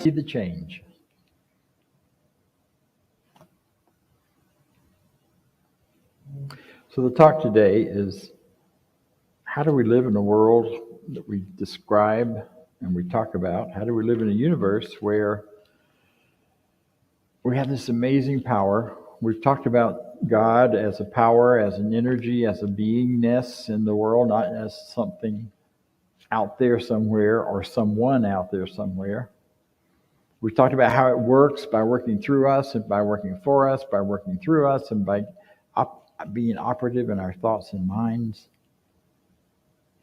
see the change. So the talk today is, how do we live in a world that we describe and we talk about? How do we live in a universe where we have this amazing power? We've talked about God as a power, as an energy, as a beingness in the world, not as something out there somewhere or someone out there somewhere. We've talked about how it works by working through us and by working for us, by working through us and by being operative in our thoughts and minds.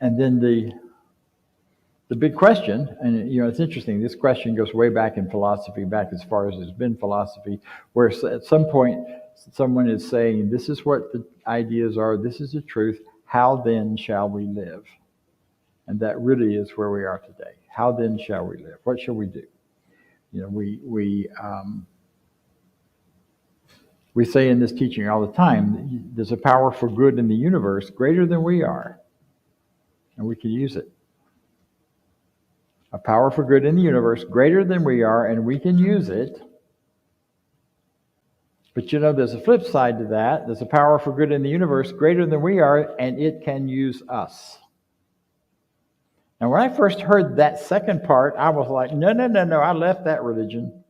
And then the big question, and it's interesting, this question goes way back in philosophy, back as far as there's been philosophy, where at some point someone is saying, this is what the ideas are, this is the truth, how then shall we live? And that really is where we are today. How then shall we live? What shall we do? We say in this teaching all the time, there's a power for good in the universe greater than we are, and we can use it. A power for good in the universe greater than we are, and we can use it. But there's a flip side to that. There's a power for good in the universe greater than we are, and it can use us. Now, when I first heard that second part, I was like, no, I left that religion.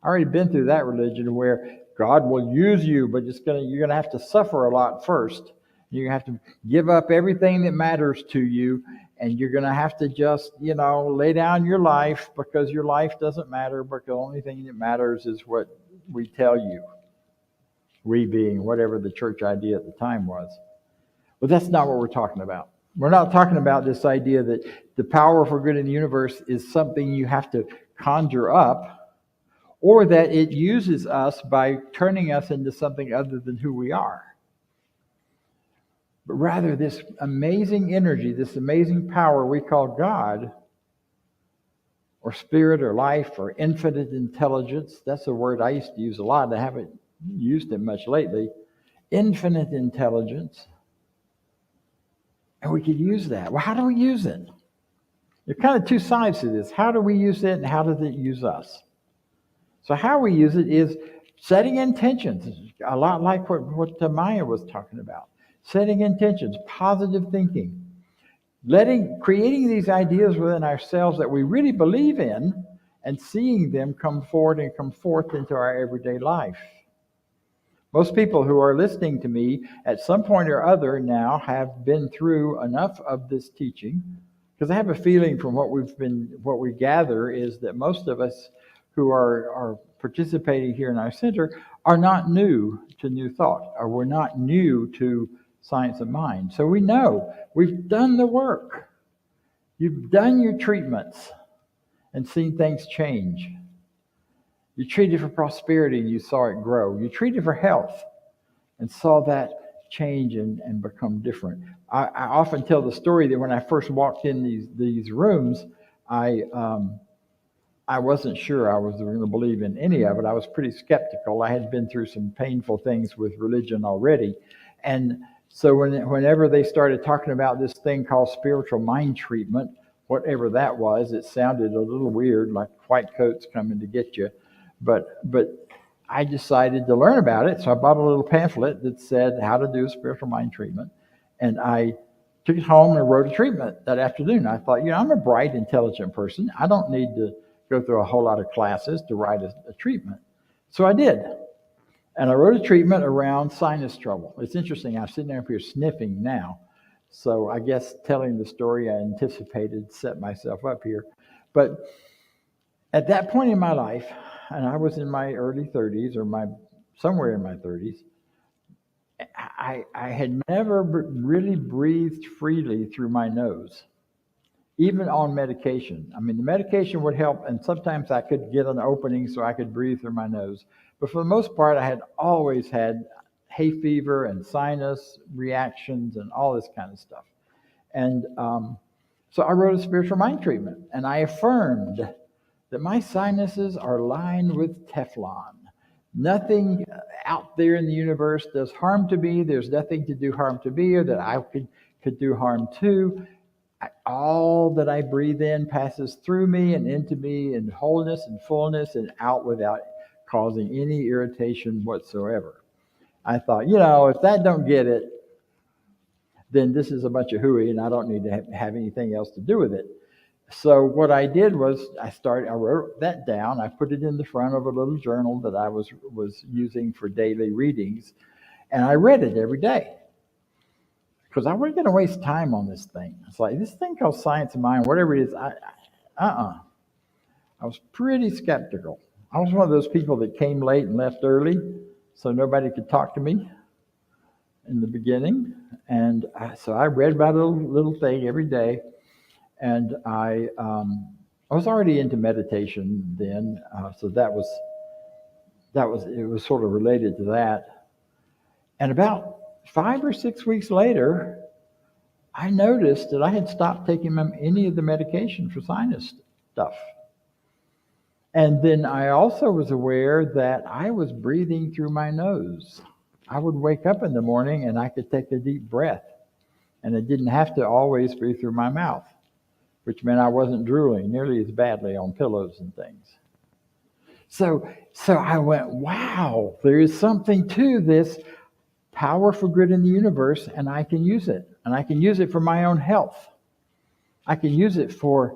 I already been through that religion where God will use you, but you're gonna have to suffer a lot first. You have to give up everything that matters to you, and you're gonna have to just, lay down your life because your life doesn't matter, but the only thing that matters is what we tell you. We being whatever the church idea at the time was. But that's not what we're talking about. We're not talking about this idea that the power for good in the universe is something you have to conjure up, or that it uses us by turning us into something other than who we are. But rather, this amazing energy, this amazing power we call God, or spirit, or life, or infinite intelligence. That's a word I used to use a lot. I haven't used it much lately. Infinite intelligence. And we could use that. Well, how do we use it? There are kind of two sides to this. How do we use it, and how does it use us? So how we use it is setting intentions, a lot like what Maya was talking about. Setting intentions, positive thinking, creating these ideas within ourselves that we really believe in, and seeing them come forward and come forth into our everyday life. Most people who are listening to me at some point or other now have been through enough of this teaching, because I have a feeling from what we gather is that most of us who are participating here in our center are not new to New Thought, or we're not new to Science of Mind. So we know we've done the work. You've done your treatments and seen things change. You treated for prosperity and you saw it grow. You treated for health and saw that change and become different. I often tell the story that when I first walked in these rooms, I wasn't sure I was going to believe in any of it. I was pretty skeptical. I had been through some painful things with religion already. And so whenever they started talking about this thing called spiritual mind treatment, whatever that was, it sounded a little weird, like white coats coming to get you. But I decided to learn about it. So I bought a little pamphlet that said how to do a spiritual mind treatment. And I took it home and wrote a treatment that afternoon. I thought, I'm a bright, intelligent person. I don't need to go through a whole lot of classes to write a treatment. So I did. And I wrote a treatment around sinus trouble. It's interesting. I'm sitting up here sniffing now. So I guess telling the story I anticipated set myself up here. But at that point in my life, and I was in my early 30s or somewhere in my 30s, I had never really breathed freely through my nose, even on medication. I mean, the medication would help, and sometimes I could get an opening so I could breathe through my nose. But for the most part, I had always had hay fever and sinus reactions and all this kind of stuff. And so I wrote a spiritual mind treatment, and I affirmed that my sinuses are lined with Teflon. Nothing out there in the universe does harm to me. There's nothing to do harm to me or that I could do harm to. All that I breathe in passes through me and into me in wholeness and fullness and out without causing any irritation whatsoever. I thought, if that don't get it, then this is a bunch of hooey and I don't need to have anything else to do with it. So what I did was I wrote that down. I put it in the front of a little journal that I was using for daily readings, and I read it every day because I wasn't going to waste time on this thing. It's like this thing called Science of Mind, whatever it is. I was pretty skeptical. I was one of those people that came late and left early, so nobody could talk to me in the beginning. And so I read my little thing every day, and I was already into meditation then, so it was sort of related to that. And about 5 or 6 weeks later, I noticed that I had stopped taking any of the medication for sinus stuff. And then I also was aware that I was breathing through my nose. I would wake up in the morning and I could take a deep breath, and I didn't have to always breathe through my mouth, which meant I wasn't drooling nearly as badly on pillows and things. So I went, wow, there is something to this power for good in the universe, and I can use it. And I can use it for my own health. I can use it for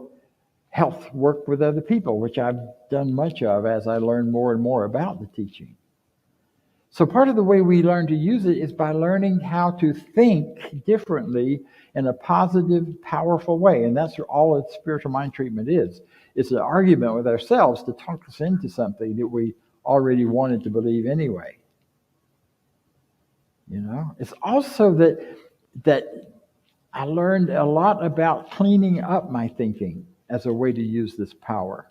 health work with other people, which I've done much of as I learn more and more about the teaching. So part of the way we learn to use it is by learning how to think differently in a positive, powerful way. And that's all a spiritual mind treatment is. It's an argument with ourselves to talk us into something that we already wanted to believe anyway. It's also that I learned a lot about cleaning up my thinking as a way to use this power.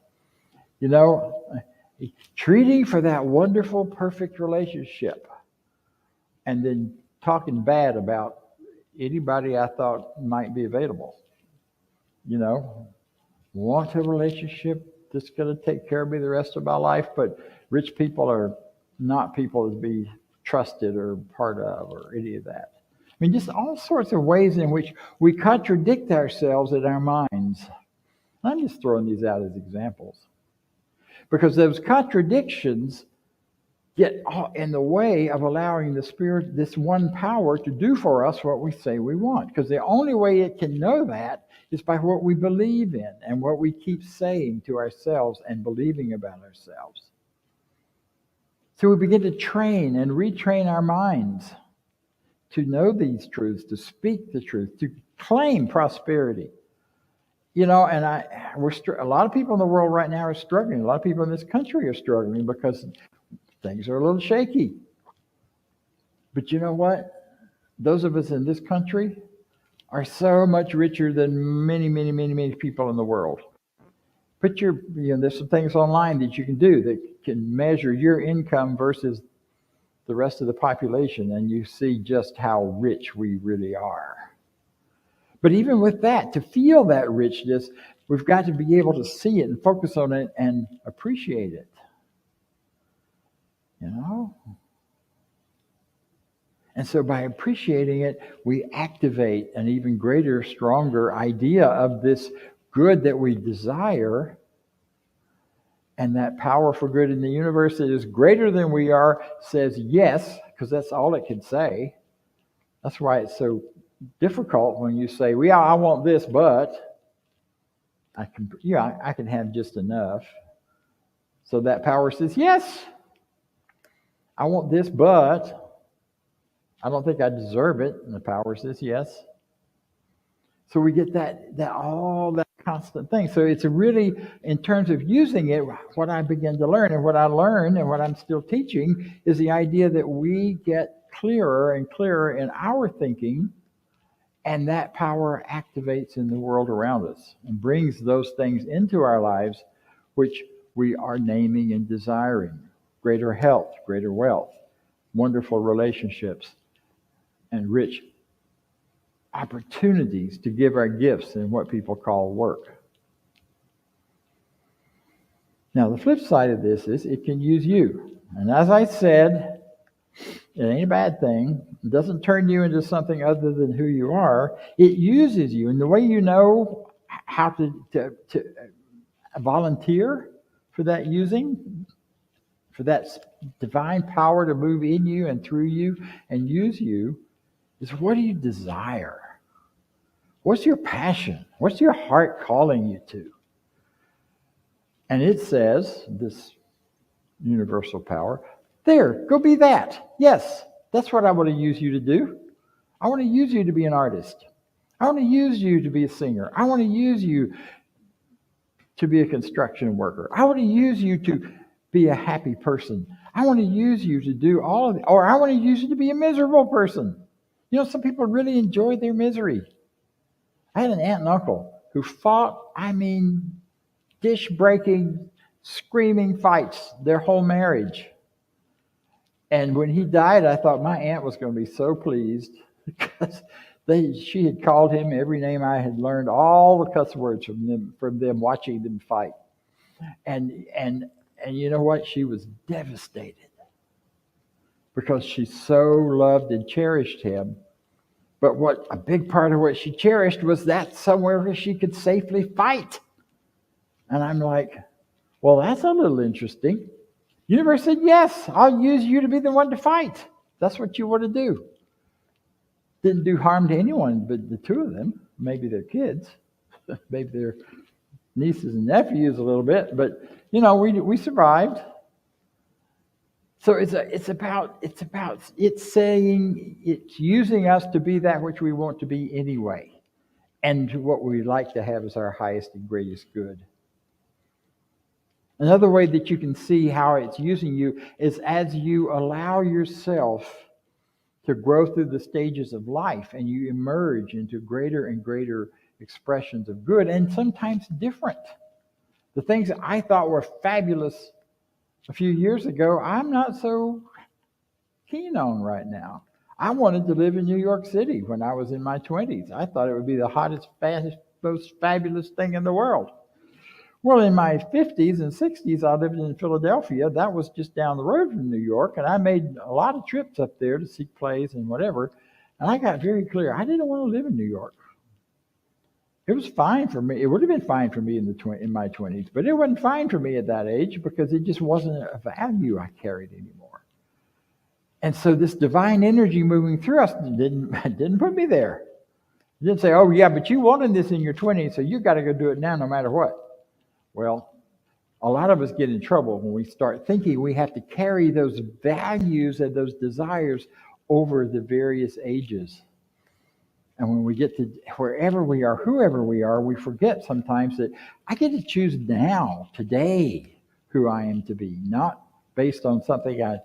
Treating for that wonderful, perfect relationship, and then talking bad about anybody I thought might be available. Want a relationship that's going to take care of me the rest of my life, but rich people are not people to be trusted or part of or any of that. I mean, just all sorts of ways in which we contradict ourselves in our minds. I'm just throwing these out as examples, because those contradictions get in the way of allowing the Spirit, this one power, to do for us what we say we want. Because the only way it can know that is by what we believe in and what we keep saying to ourselves and believing about ourselves. So we begin to train and retrain our minds to know these truths, to speak the truth, to claim prosperity. And a lot of people in the world right now are struggling. A lot of people in this country are struggling because things are a little shaky. But you know what? Those of us in this country are so much richer than many, many, many, many people in the world. There's some things online that you can do that can measure your income versus the rest of the population, and you see just how rich we really are. But even with that, to feel that richness, we've got to be able to see it and focus on it and appreciate it. And so by appreciating it, we activate an even greater, stronger idea of this good that we desire, and that power for good in the universe that is greater than we are says yes, because that's all it can say. That's why it's so difficult when you say, well, I want this, but I can have just enough. So that power says, yes, I want this, but I don't think I deserve it. And the power says yes. So we get that constant thing. So it's really, in terms of using it, what I begin to learn, and what I learn and what I'm still teaching, is the idea that we get clearer and clearer in our thinking, and that power activates in the world around us and brings those things into our lives which we are naming and desiring. Greater health, greater wealth, wonderful relationships, and rich opportunities to give our gifts in what people call work. Now, the flip side of this is it can use you. And as I said, It ain't a bad thing. It doesn't turn you into something other than who you are. It uses you. And the way you know how to volunteer for that using, for that divine power to move in you and through you and use you, is what do you desire? What's your passion? What's your heart calling you to? And it says, this universal power, there, go be that. Yes, that's what I want to use you to do. I want to use you to be an artist. I want to use you to be a singer. I want to use you to be a construction worker. I want to use you to be a happy person. I want to use you to do all of it. Or I want to use you to be a miserable person. You know, some people really enjoy their misery. I had an aunt and uncle who fought, dish-breaking, screaming fights their whole marriage. And when he died, I thought my aunt was going to be so pleased because she had called him every name I had learned, all the cuss words from them watching them fight. And you know what? She was devastated because she so loved and cherished him. But a big part of what she cherished was that somewhere where she could safely fight. And I'm like, well, that's a little interesting. Universe said, yes, I'll use you to be the one to fight. That's what you want to do. Didn't do harm to anyone but the two of them, maybe their kids, maybe their nieces and nephews a little bit, but we survived. So it's saying it's using us to be that which we want to be anyway, and what we like to have as our highest and greatest good. Another way that you can see how it's using you is as you allow yourself to grow through the stages of life and you emerge into greater and greater expressions of good, and sometimes different. The things that I thought were fabulous a few years ago, I'm not so keen on right now. I wanted to live in New York City when I was in my 20s. I thought it would be the hottest, fastest, most fabulous thing in the world. Well, in my 50s and 60s, I lived in Philadelphia. That was just down the road from New York, and I made a lot of trips up there to see plays and whatever. And I got very clear, I didn't want to live in New York. It was fine for me. It would have been fine for me in my 20s, but it wasn't fine for me at that age because it just wasn't a value I carried anymore. And so this divine energy moving through us didn't put me there. It didn't say, oh, yeah, but you wanted this in your 20s, so you got to go do it now no matter what. Well, a lot of us get in trouble when we start thinking we have to carry those values and those desires over the various ages. And when we get to wherever we are, whoever we are, we forget sometimes that I get to choose now, today, who I am to be, not based on something I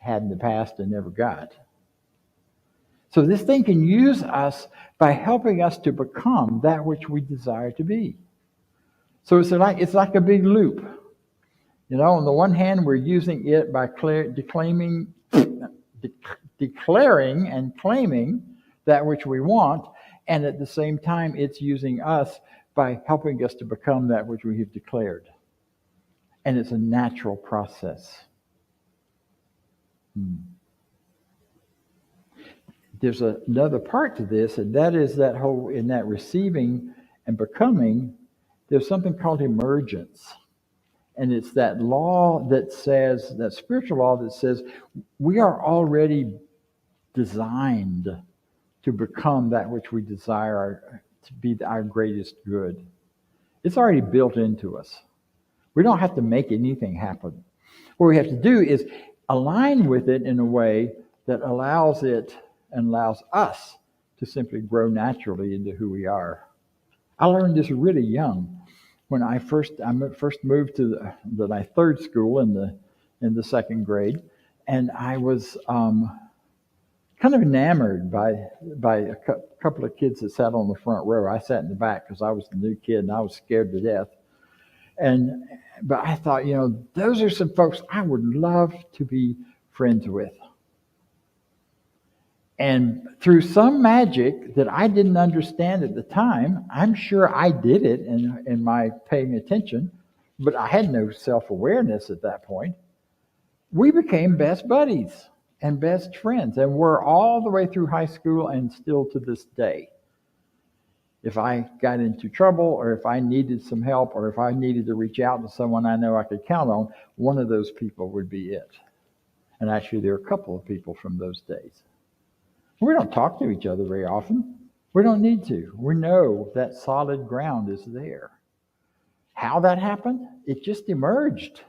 had in the past and never got. So this thing can use us by helping us to become that which we desire to be. So it's like a big loop. On the one hand, we're using it by declaring and claiming that which we want, and at the same time, it's using us by helping us to become that which we have declared. And it's a natural process. There's another part to this, and that is that whole, in that receiving and becoming, there's something called emergence. And it's that law that says, that spiritual law that says, we are already designed to become that which we desire to be our greatest good. It's already built into us. We don't have to make anything happen. What we have to do is align with it in a way that allows it and allows us to simply grow naturally into who we are. I learned this really young. When I first moved to my third school in the second grade, and I was kind of enamored by a couple of kids that sat on the front row. I sat in the back because I was the new kid and I was scared to death. But I thought, those are some folks I would love to be friends with. And through some magic that I didn't understand at the time, I'm sure I did it in my paying attention, but I had no self-awareness at that point. We became best buddies. and best friends, and were all the way through high school and still to this day. If I got into trouble, or if I needed some help, or if I needed to reach out to someone I know I could count on, one of those people would be it. And actually, there are a couple of people from those days. We don't talk to each other very often. We don't need to. We know that solid ground is there. How that happened? It just emerged,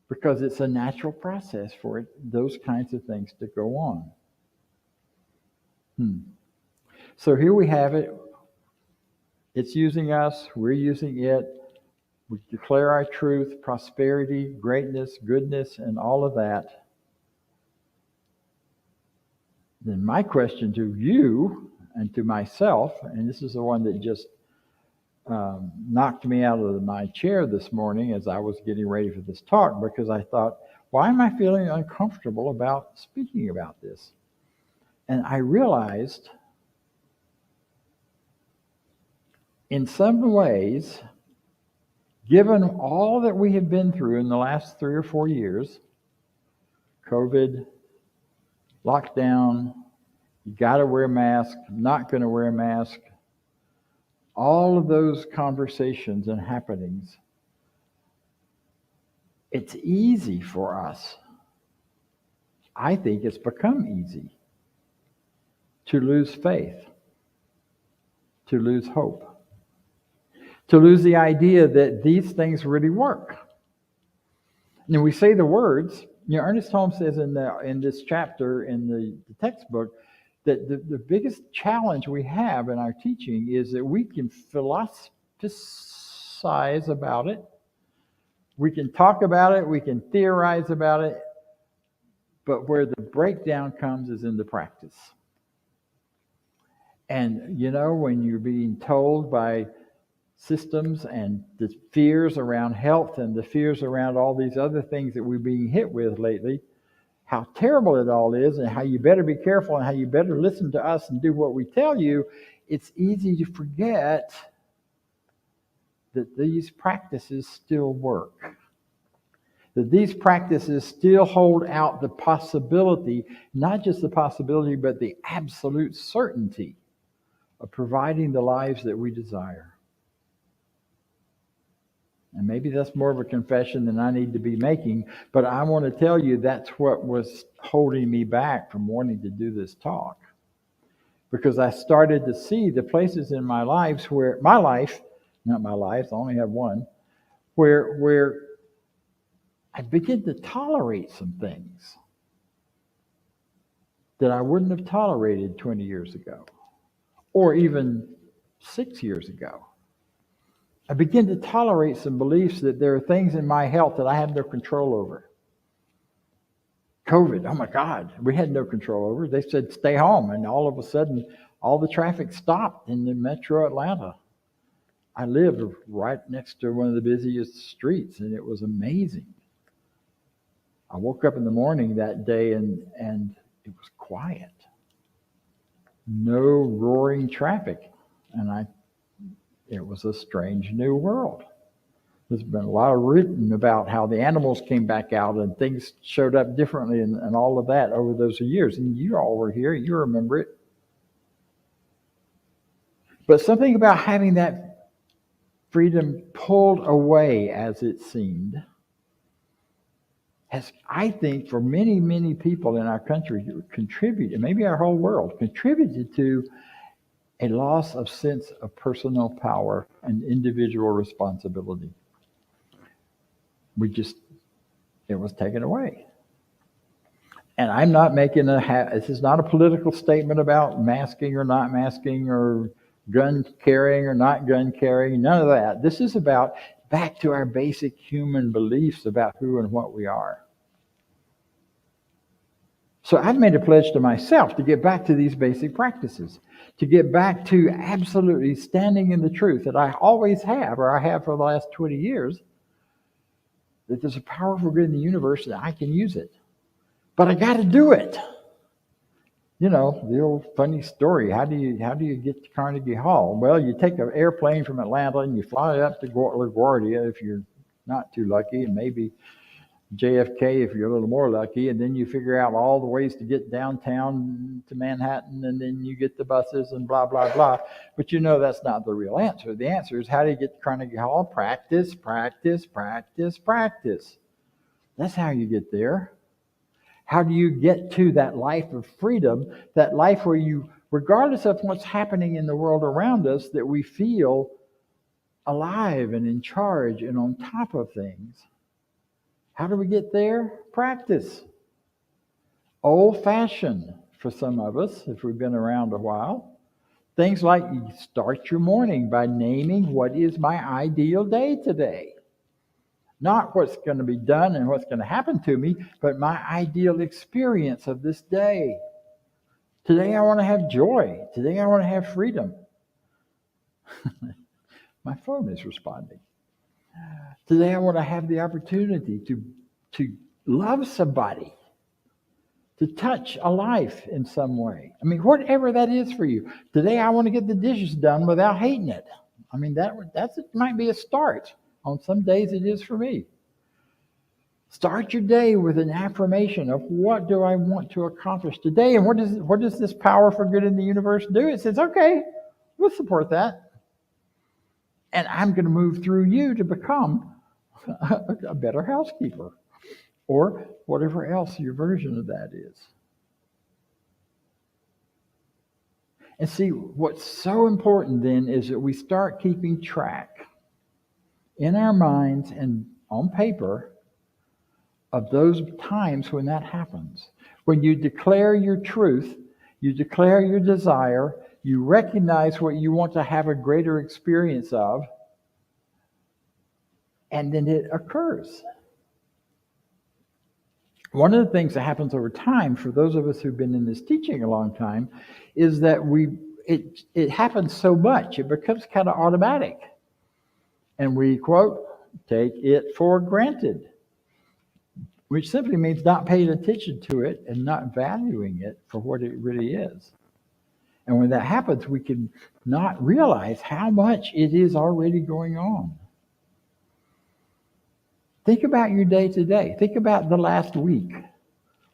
because it's a natural process for those kinds of things to go on. So here we have it. It's using us. We're using it. We declare our truth, prosperity, greatness, goodness, and all of that. Then my question to you and to myself, and this is the one that just knocked me out of my chair this morning as I was getting ready for this talk, because I thought, why am I feeling uncomfortable about speaking about this? And I realized, in some ways, given all that we have been through in the last 3 or 4 years, COVID, lockdown, you got to wear a mask, not going to wear a mask, all of those conversations and happenings, it's easy for us. I think it's become easy to lose faith, to lose hope, to lose the idea that these things really work. And we say the words, Ernest Holmes says in this chapter in the textbook that the biggest challenge we have in our teaching is that we can philosophize about it, we can talk about it, we can theorize about it, but where the breakdown comes is in the practice. And when you're being told by systems and the fears around health and the fears around all these other things that we're being hit with lately, how terrible it all is, and how you better be careful, and how you better listen to us and do what we tell you, it's easy to forget that these practices still work. That these practices still hold out the possibility, not just the possibility, but the absolute certainty of providing the lives that we desire. And maybe that's more of a confession than I need to be making, but I want to tell you that's what was holding me back from wanting to do this talk. Because I started to see the places in my life where, I only have one, where I began to tolerate some things that I wouldn't have tolerated 20 years ago, or even 6 years ago. I begin to tolerate some beliefs that there are things in my health that I have no control over. COVID, oh my God, we had no control over. They said stay home, and all of a sudden, all the traffic stopped in the metro Atlanta. I lived right next to one of the busiest streets, and it was amazing. I woke up in the morning that day, and it was quiet. No roaring traffic, and it was a strange new world. There's been a lot written about how the animals came back out and things showed up differently and all of that over those years. And you all were here, you remember it. But something about having that freedom pulled away, as it seemed, has, I think, for many, many people in our country contributed, maybe our whole world, contributed to a loss of sense of personal power and individual responsibility. It was taken away. And I'm not making this is not a political statement about masking or not masking, or gun carrying or not gun carrying, none of that. This is about back to our basic human beliefs about who and what we are. So I've made a pledge to myself to get back to these basic practices, to get back to absolutely standing in the truth that I always have, or I have for the last 20 years, that there's a powerful good in the universe that I can use it. But I got to do it. The old funny story, how do you get to Carnegie Hall? Well, you take an airplane from Atlanta and you fly up to LaGuardia if you're not too lucky, and maybe JFK if you're a little more lucky, and then you figure out all the ways to get downtown to Manhattan, and then you get the buses and blah, blah, blah. But you know that's not the real answer. The answer is how do you get to Carnegie Hall? Practice, practice, practice, practice. That's how you get there. How do you get to that life of freedom, that life where you, regardless of what's happening in the world around us, that we feel alive and in charge and on top of things? How do we get there? Practice. Old-fashioned for some of us, if we've been around a while. Things like you start your morning by naming what is my ideal day today. Not what's going to be done and what's going to happen to me, but my ideal experience of this day. Today I want to have joy. Today I want to have freedom. My phone is responding. Today I want to have the opportunity to love somebody, to touch a life in some way. I mean, whatever that is for you. Today I want to get the dishes done without hating it. I mean, that might be a start. On some days it is for me. Start your day with an affirmation of what do I want to accomplish today, and what does this power for good in the universe do? It says, okay, we'll support that. And I'm going to move through you to become a better housekeeper, or whatever else your version of that is. And see, what's so important then is that we start keeping track in our minds and on paper of those times when that happens. When you declare your truth, you declare your desire, you recognize what you want to have a greater experience of, and then it occurs. One of the things that happens over time for those of us who've been in this teaching a long time is that it happens so much, it becomes kind of automatic. And we, quote, take it for granted, which simply means not paying attention to it and not valuing it for what it really is. And when that happens, we can not realize how much it is already going on. Think about your day today. Think about the last week.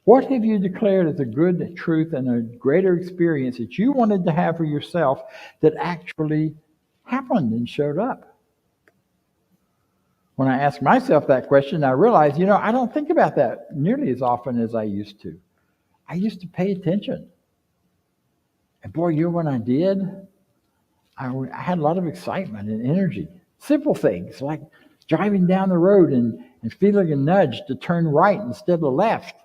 What have you declared as a good truth and a greater experience that you wanted to have for yourself that actually happened and showed up? When I ask myself that question, I realize, I don't think about that nearly as often as I used to. I used to pay attention. And boy, when I did, I had a lot of excitement and energy. Simple things like driving down the road and feeling a nudge to turn right instead of left.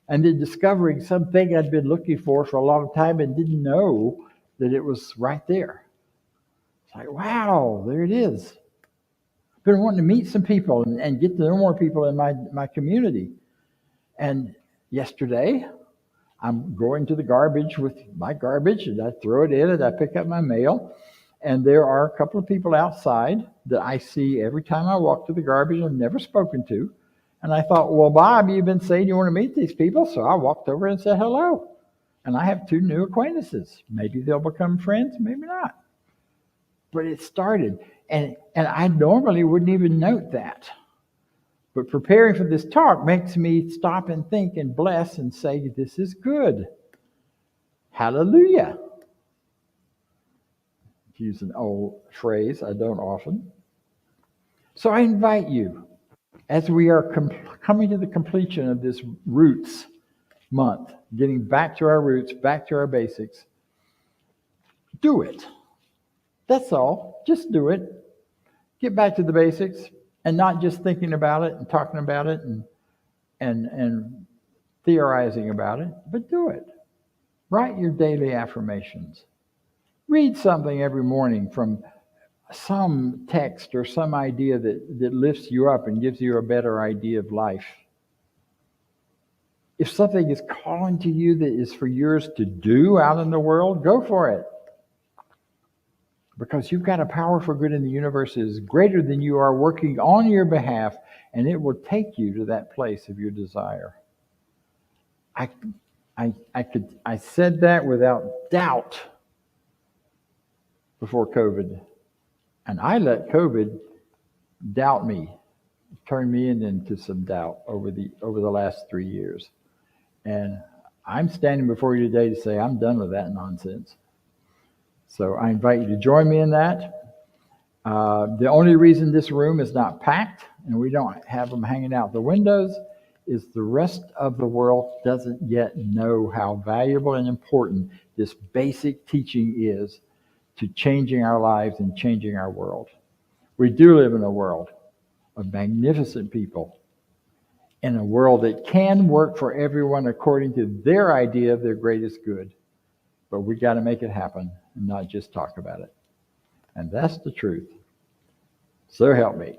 And then discovering something I'd been looking for a long time and didn't know that it was right there. It's like, wow, there it is. Been wanting to meet some people and get to know more people in my community. And yesterday, I'm going to the garbage with my garbage, and I throw it in and I pick up my mail. And there are a couple of people outside that I see every time I walk to the garbage I've never spoken to. And I thought, well, Bob, you've been saying you want to meet these people. So I walked over and said hello. And I have 2 new acquaintances. Maybe they'll become friends, maybe not. But it started. And I normally wouldn't even note that. But preparing for this talk makes me stop and think and bless and say, this is good. Hallelujah. To use an old phrase I don't often. So I invite you, as we are coming to the completion of this Roots month, getting back to our roots, back to our basics, do it. That's all. Just do it. Get back to the basics and not just thinking about it and talking about it and theorizing about it, but do it. Write your daily affirmations. Read something every morning from some text or some idea that lifts you up and gives you a better idea of life. If something is calling to you that is for yours to do out in the world, go for it. Because you've got a power for good in the universe that is greater than you are working on your behalf, and it will take you to that place of your desire. I said that without doubt before COVID. And I let COVID doubt me turned me into some doubt over the last 3 years. And I'm standing before you today to say I'm done with that nonsense. So I invite you to join me in that. The only reason this room is not packed and we don't have them hanging out the windows is the rest of the world doesn't yet know how valuable and important this basic teaching is to changing our lives and changing our world. We do live in a world of magnificent people, in a world that can work for everyone according to their idea of their greatest good. But we got to make it happen and not just talk about it. And that's the truth. So help me.